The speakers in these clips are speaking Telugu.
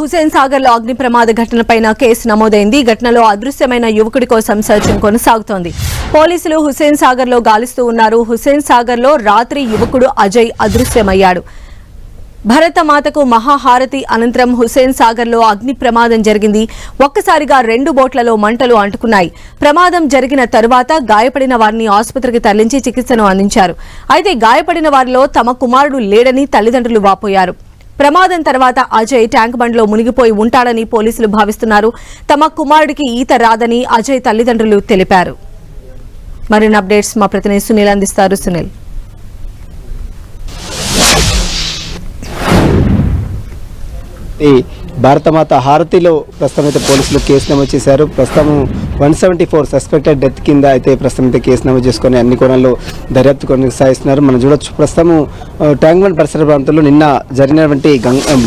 హుసేన్ సాగర్ లో అగ్ని ప్రమాద ఘటనపైన కేసు నమోదైంది. ఘటనలో అదృశ్యమైన యువకుడి కోసం సర్చింగ్ కొనసాగుతోంది. పోలీసులు హుసేన్ సాగర్ లో గాలిస్తూ ఉన్నారు. హుసేన్ సాగర్ లో రాత్రి యువకుడు అజయ్ అదృశ్యమయ్యాడు. భరతమాతకు మహాహారతి అనంతరం హుసేన్ సాగర్ లో అగ్ని ప్రమాదం జరిగింది. ఒక్కసారిగా 2 బోట్లలో మంటలు అంటుకున్నాయి. ప్రమాదం జరిగిన తరువాత గాయపడిన వారిని ఆసుపత్రికి తరలించి చికిత్సను అందించారు. అయితే గాయపడిన వారిలో తమ కుమారుడు లేడని తల్లిదండ్రులు వాపోయారు. ప్రమాదం తర్వాత అజయ్ ట్యాంక్ బండ్లో మునిగిపోయి ఉంటాడని పోలీసులు భావిస్తున్నారు. తమ కుమారుడికి ఈత రాదని అజయ్ తల్లిదండ్రులు తెలిపారు. మరిన్ని అప్డేట్స్ మా ప్రతినిధి సునీల్ అందిస్తారు. సునీల్, భారతమాత హారతిలో ప్రస్తుతం అయితే పోలీసులు కేసు నమోదు చేశారు. ప్రస్తుతం 174 సస్పెక్టెడ్ డెత్ కింద అయితే ప్రస్తుతం అయితే కేసు నమోదు చేసుకుని అన్ని కోణాల్లో దర్యాప్తు కొనసాగిస్తున్నారు. మనం చూడొచ్చు ప్రస్తుతం ట్యాంక్ బండ్ పరిసర ప్రాంతంలో నిన్న జరిగినటువంటి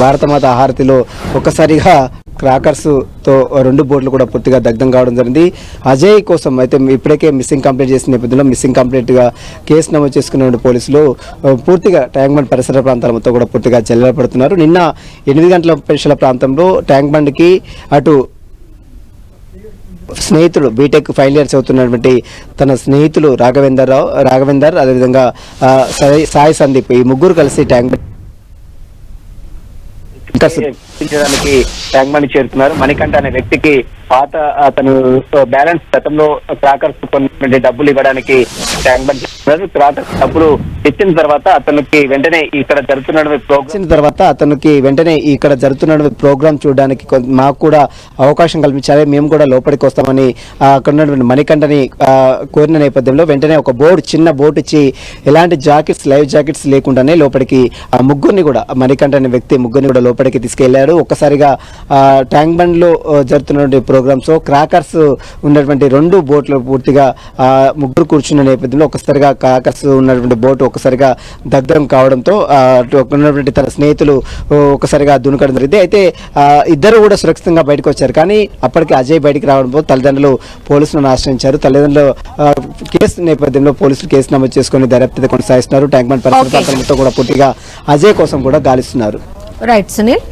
భారతమాత హారతిలో ఒక్కసారిగా క్రాకర్స్ తో 2 బోట్లు కూడా పూర్తిగా దగ్ధం కావడం జరిగింది. అజయ్ కోసం అయితే ఇప్పటికే మిస్సింగ్ కంప్లైంట్ చేసిన నేపథ్యంలో మిస్సింగ్ కంప్లైంట్ గా కేసు నమోదు చేసుకున్న పోలీసులు పూర్తిగా ట్యాంక్ బండ్ పరిసర ప్రాంతాల మొత్తం కూడా పూర్తిగా చెల్లపడుతున్నారు. నిన్న 8 గంటల పరీక్షల ప్రాంతంలో ట్యాంక్ బండ్ కి అటు స్నేహితుడు బీటెక్ ఫైనల్ ఇయర్ చదువుతున్నటువంటి తన స్నేహితులు రాఘవేందర్ అదేవిధంగా సాయి సందీప్ ఈ ముగ్గురు కలిసి ట్యాంక్ ట్యాంక్ బండ్ చేరుతున్నారు. మణికంఠ అనే వ్యక్తికి పాత అతను బ్యాలెన్స్ గతంలో క్రాకర్స్ కొన్నటువంటి డబ్బులు ఇవ్వడానికి ట్యాంక్ బండ్ చేస్తున్నారు. తర్వాత డబ్బులు ఇచ్చిన తర్వాత అతనికి వెంటనే ఇక్కడ జరుగుతున్న ప్రోగ్రామ్ చూడడానికి మాకు కూడా అవకాశం కల్పించాలి, మేము కూడా లోపలికి వస్తామని అక్కడ ఉన్నటువంటి మణికంఠని కోరిన నేపథ్యంలో వెంటనే ఒక చిన్న బోట్ ఇచ్చి ఎలాంటి లైవ్ జాకెట్స్ లేకుండానే లోపలికి ఆ ముగ్గురిని కూడా మణికంఠ అనే వ్యక్తి ముగ్గురిని కూడా లోపలికి తీసుకెళ్లారు. ఒక్కసారిగా ట్యాంక్ బండ్ లో జరుగుతున్నటువంటి ప్రోగ్రామ్స్ క్రాకర్స్ ఉన్నటువంటి 2 బోట్లు పూర్తిగా ముగ్గురు కూర్చున్న నేపథ్యంలో ఒక్కసారిగా క్రాకర్స్ ఉన్నటువంటి బోటు ఒక్కసారిగా దగ్ధం కావడంతో ఉన్నటువంటి తన స్నేహితులు ఒక్కసారిగా దునకడం జరిగింది. అయితే ఇద్దరు కూడా సురక్షితంగా బయటకు వచ్చారు. కానీ అప్పటికి అజయ్ బయటికి రావడంతో తల్లిదండ్రులు పోలీసులను ఆశ్రయించారు. తల్లిదండ్రులు కేసు నేపథ్యంలో పోలీసులు కేసు నమోదు చేసుకుని దర్యాప్తు కొనసాగిస్తున్నారు. ట్యాంక్ బండ్ పరిసర ప్రాంతాలతో కూడా పూర్తిగా అజయ్ కోసం కూడా గాలిస్తున్నారు. రైట్ సునీల్.